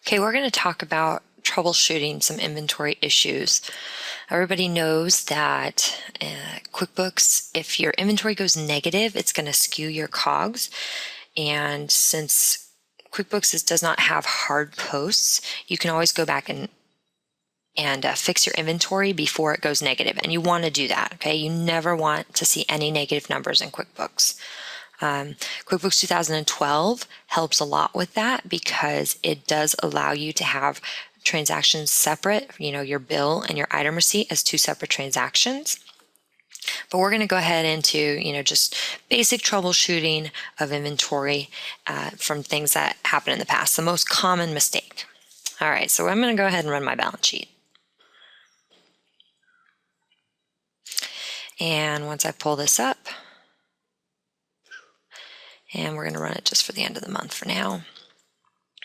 Okay, we're going to talk about troubleshooting some inventory issues. Everybody knows that QuickBooks, if your inventory goes negative, it's going to skew your COGS. And since QuickBooks does not have hard posts, you can always go back and fix your inventory before it goes negative. And you want to do that, okay? You never want to see any negative numbers in QuickBooks. QuickBooks 2012 helps a lot with that because it does allow you to have transactions separate, your bill and your item receipt as two separate transactions. But we're going to go ahead into, just basic troubleshooting of inventory from things that happened in the past, the most common mistake. All right, so I'm going to go ahead and run my balance sheet. And once I pull this up, and we're going to run it just for the end of the month for now.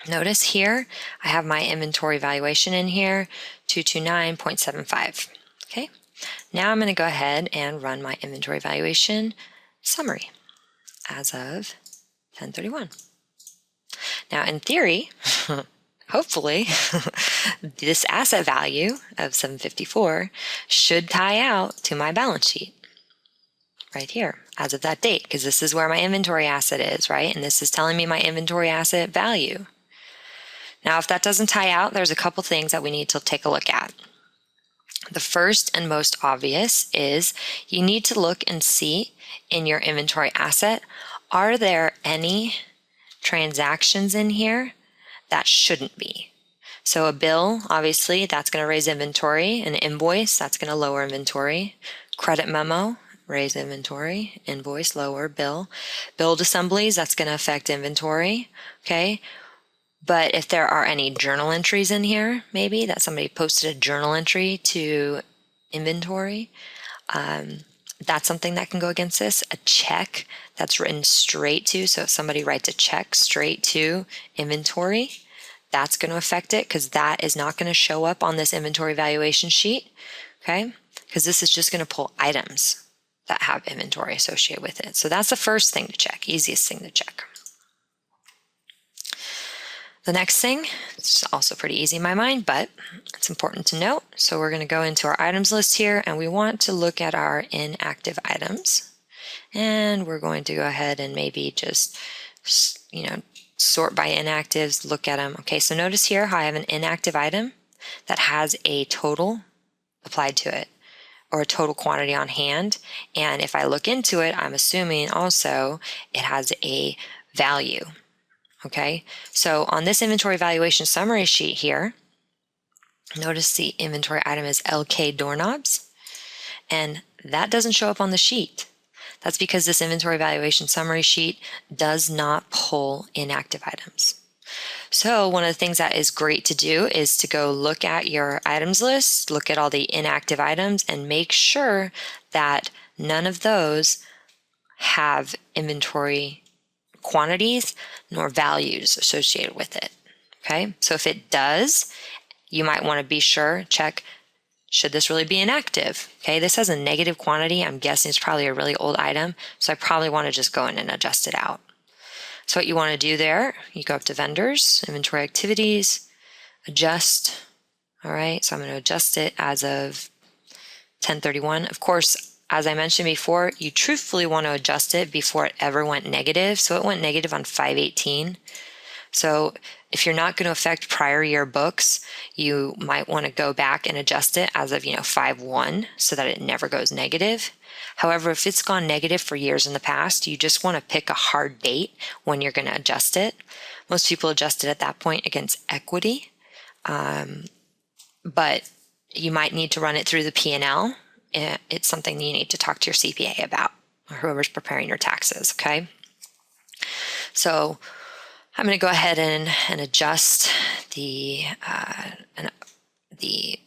Notice here, I have my inventory valuation in here, 229.75. Okay, now I'm going to go ahead and run my inventory valuation summary as of 10/31. Now, in theory, hopefully, this asset value of 754 should tie out to my balance sheet right here as of that date, because this is where my inventory asset is, right? And this is telling me my inventory asset value. Now, if that doesn't tie out, there's a couple things that we need to take a look at. The first and most obvious is you need to look and see in your inventory asset, are there any transactions in here that shouldn't be? So a bill, obviously, that's going to raise inventory. An invoice, that's going to lower inventory. Credit memo, raise inventory. Invoice, lower. Bill. Build assemblies, that's going to affect inventory. Okay. But if there are any journal entries in here, maybe that somebody posted a journal entry to inventory, that's something that can go against this. A check that's written straight to, so if somebody writes a check straight to inventory, that's going to affect it because that is not going to show up on this inventory valuation sheet, okay? Because this is just going to pull items that have inventory associated with it. So that's the first thing to check, easiest thing to check. The next thing, it's also pretty easy in my mind, but it's important to note. So we're going to go into our items list here, and we want to look at our inactive items. And we're going to go ahead and maybe just, sort by inactives, look at them. Okay, so notice here how I have an inactive item that has a total applied to it, or a total quantity on hand. And if I look into it, I'm assuming also it has a value. Okay, so on this inventory valuation summary sheet here, notice the inventory item is LK doorknobs, and that doesn't show up on the sheet. That's because this inventory valuation summary sheet does not pull inactive items. So one of the things that is great to do is to go look at your items list, look at all the inactive items, and make sure that none of those have inventory quantities nor values associated with it. Okay, so if it does, you might want to be sure, check, should this really be inactive? Okay, this has a negative quantity. I'm guessing it's probably a really old item, so I probably want to just go in and adjust it out. So what you want to do there, you go up to vendors, inventory activities, adjust. All right, so I'm going to adjust it as of 10/31. Of course, as I mentioned before, you truthfully want to adjust it before it ever went negative. So it went negative on 5/18. So if you're not going to affect prior year books, you might want to go back and adjust it as of 5/1 so that it never goes negative. However, if it's gone negative for years in the past, you just want to pick a hard date when you're going to adjust it. Most people adjust it at that point against equity, but you might need to run it through the P&L. It's something you need to talk to your CPA about, or whoever's preparing your taxes, okay? So I'm going to go ahead and adjust the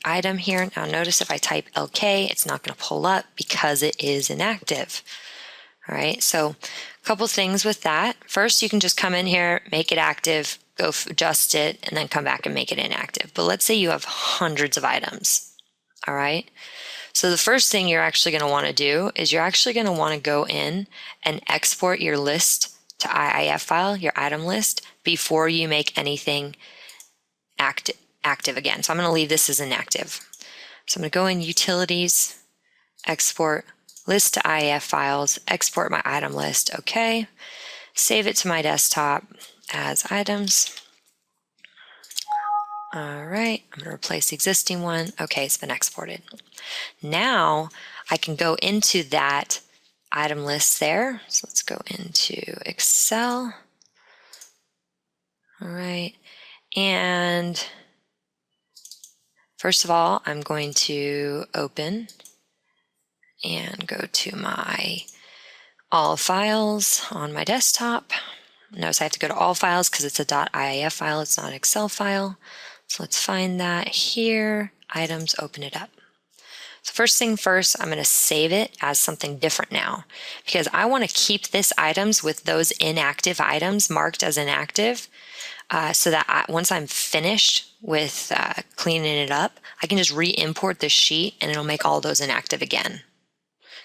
item here. Now notice if I type LK, it's not going to pull up because it is inactive. All right, so a couple things with that. First, you can just come in here, make it active, go adjust it, and then come back and make it inactive. But let's say you have hundreds of items, all right? So the first thing you're actually going to want to do is you're actually going to want to go in and export your list to IIF file, your item list, before you make anything active again. So I'm going to leave this as inactive. So I'm going to go in Utilities, Export, List to IAF Files, export my item list. Okay. Save it to my desktop as items. All right, I'm going to replace the existing one. Okay, it's been exported. Now I can go into that item list there. So let's go into Excel. All right, and first of all, I'm going to open and go to my all files on my desktop. Notice I have to go to all files because it's a .iaf file, it's not an Excel file. So let's find that here, items, open it up. So first thing first, I'm going to save it as something different now because I want to keep this items with those inactive items marked as inactive so that once I'm finished with cleaning it up, I can just re-import this sheet and it'll make all those inactive again.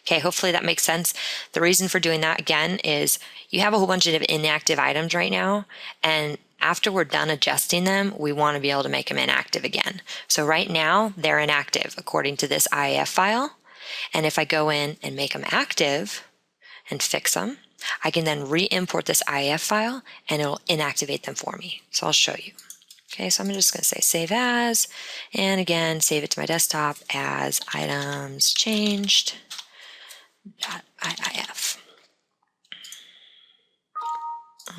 Okay, hopefully that makes sense. The reason for doing that again is you have a whole bunch of inactive items right now, and after we're done adjusting them, we want to be able to make them inactive again. So right now they're inactive according to this IAF file. And if I go in and make them active and fix them, I can then re-import this IAF file and it'll inactivate them for me. So I'll show you. Okay, so I'm just going to say save as, and again, save it to my desktop as items changed. .iif.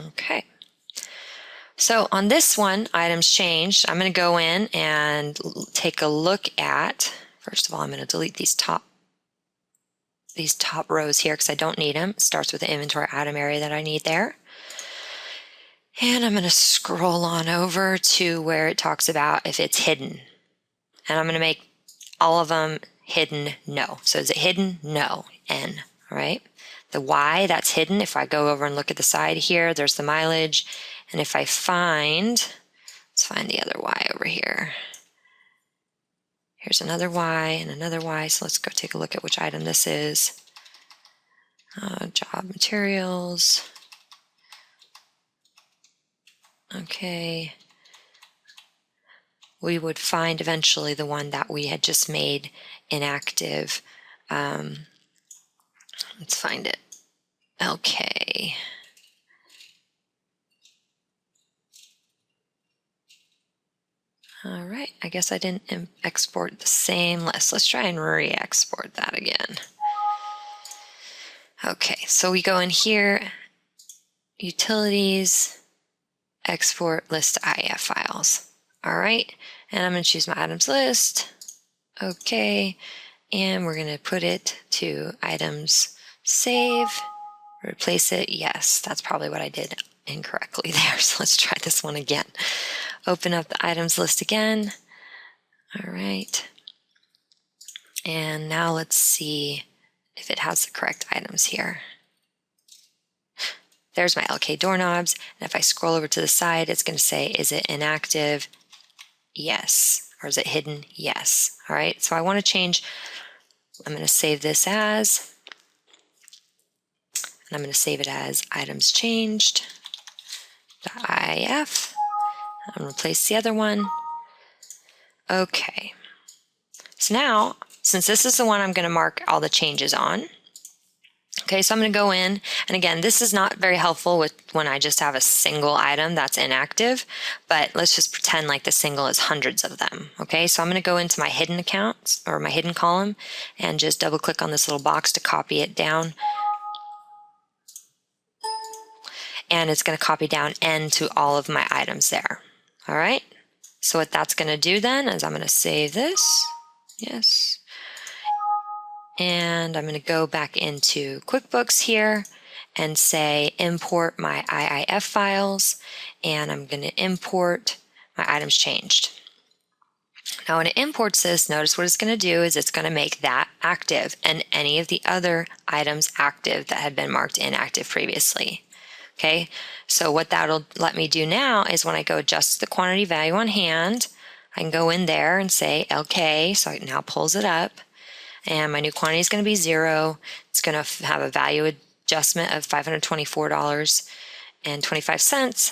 Okay. So on this one, items changed, I'm going to go in and take a look at, first of all, I'm going to delete these top rows here because I don't need them. It starts with the inventory item area that I need there. And I'm going to scroll on over to where it talks about if it's hidden. And I'm going to make all of them hidden, no. So is it hidden? No, N, all right? The Y, that's hidden. If I go over and look at the side here, there's the mileage. And if I find, let's find the other Y over here. Here's another Y and another Y. So let's go take a look at which item this is. Job materials. Okay. We would find eventually the one that we had just made inactive. Let's find it. Okay. All right, I guess I didn't export the same list. Let's try and re-export that again. Okay, so we go in here, utilities, export list IAF files. All right, and I'm going to choose my items list. Okay, and we're going to put it to items save, replace it. Yes, that's probably what I did incorrectly there. So let's try this one again. Open up the items list again. All right. And now let's see if it has the correct items here. There's my LK doorknobs. And if I scroll over to the side, it's going to say, is it inactive? Yes. Or is it hidden? Yes. All right. So I want to change. I'm going to save this as, and I'm going to save it as items changed. .if. I'm going to replace the other one. Okay. So now, since this is the one I'm going to mark all the changes on, okay, so I'm going to go in, and again, this is not very helpful with when I just have a single item that's inactive, but let's just pretend like the single is hundreds of them. Okay, so I'm going to go into my hidden accounts, or my hidden column, and just double click on this little box to copy it down. And it's going to copy down N to all of my items there. All right, so what that's going to do then is I'm going to save this. Yes. And I'm going to go back into QuickBooks here and say import my IIF files, and I'm going to import my items changed. Now when it imports this, notice what it's going to do is it's going to make that active and any of the other items active that had been marked inactive previously. Okay, so what that'll let me do now is when I go adjust the quantity value on hand, I can go in there and say LK, so it now pulls it up, and my new quantity is going to be 0. It's going to have a value adjustment of $524,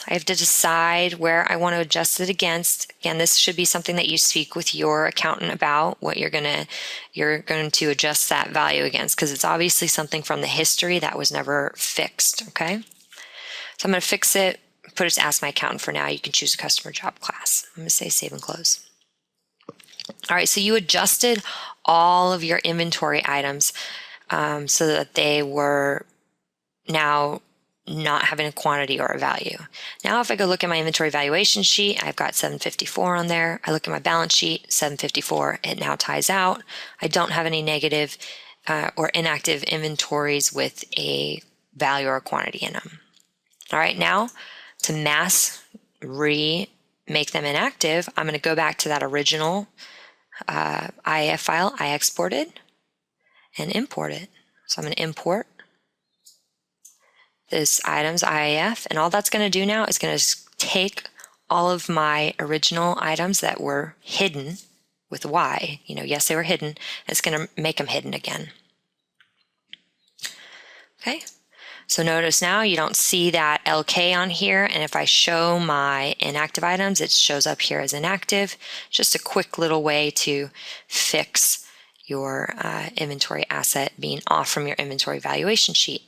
I have to decide where I want to adjust it against. Again, this should be something that you speak with your accountant about, what you're going to adjust that value against, because it's obviously something from the history that was never fixed, okay? So I'm going to fix it, put it to ask my accountant for now. You can choose a customer job class. I'm going to say save and close. All right, so you adjusted all of your inventory items so that they were now not having a quantity or a value. Now if I go look at my inventory valuation sheet, I've got 754 on there. I look at my balance sheet, 754. It now ties out. I don't have any negative or inactive inventories with a value or a quantity in them. All right, now to mass make them inactive, I'm going to go back to that original IAF file I exported and import it. So I'm going to import this items IAF, and all that's going to do now is going to take all of my original items that were hidden with Y. Yes, they were hidden, and it's going to make them hidden again. Okay, so notice now you don't see that LK on here, and if I show my inactive items, it shows up here as inactive. Just a quick little way to fix your inventory asset being off from your inventory valuation sheet.